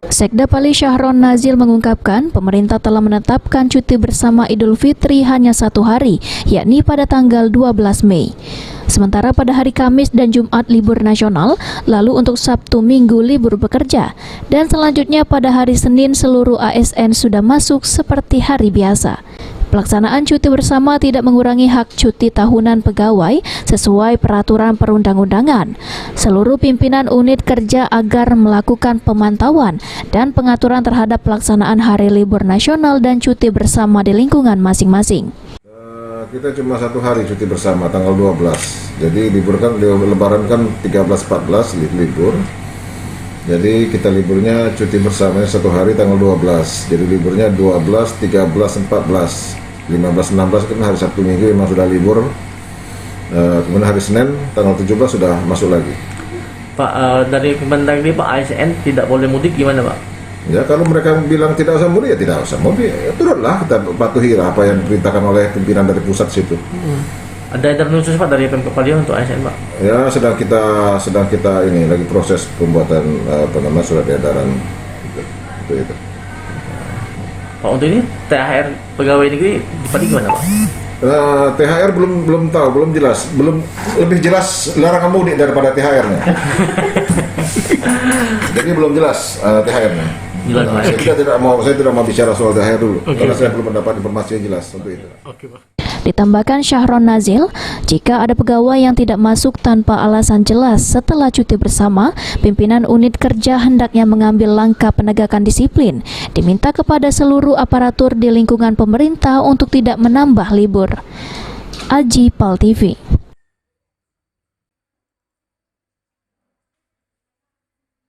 Sekda Pali Syahron Nazil mengungkapkan pemerintah telah menetapkan cuti bersama Idul Fitri hanya 1 hari, yakni pada tanggal 12 Mei. Sementara pada hari Kamis dan Jumat libur nasional, lalu untuk Sabtu Minggu libur bekerja, dan selanjutnya pada hari Senin seluruh ASN sudah masuk seperti hari biasa. Pelaksanaan cuti bersama tidak mengurangi hak cuti tahunan pegawai sesuai peraturan perundang-undangan. Seluruh pimpinan unit kerja agar melakukan pemantauan dan pengaturan terhadap pelaksanaan hari libur nasional dan cuti bersama di lingkungan masing-masing. Kita cuma 1 hari cuti bersama tanggal 12. Jadi libur kan, lebaran kan 13-14 libur. Jadi kita liburnya cuti bersamanya 1 hari tanggal 12. Jadi liburnya 12, 13, 14, 15, 16 kan hari Sabtu Minggu memang sudah libur. Kemudian hari Senin tanggal 17 sudah masuk lagi. Pak, dari Kemendagri Pak, ASN tidak boleh mudik gimana Pak? Ya kalau mereka bilang tidak usah mudik ya tidak usah mudik. Ya, turunlah kita patuhi apa yang diperintahkan oleh pimpinan dari pusat situ. Ada edaran khusus Pak dari Pemkab Paliau untuk ASN Pak? Ya sedang kita ini lagi proses pembuatan surat edaran untuk itu. Pak, untuk ini THR pegawai negeri di Pali gimana Pak? THR belum tahu, belum jelas, belum lebih jelas larangan mudik daripada THR-nya. Jadi belum jelas THR-nya. Saya tidak mau bicara soal THR dulu, karena saya belum mendapat informasi yang jelas untuk itu. Ditambahkan Syahron Nazil, jika ada pegawai yang tidak masuk tanpa alasan jelas setelah cuti bersama, pimpinan unit kerja hendaknya mengambil langkah penegakan disiplin. Diminta kepada seluruh aparatur di lingkungan pemerintah untuk tidak menambah libur. Aji Pal TV.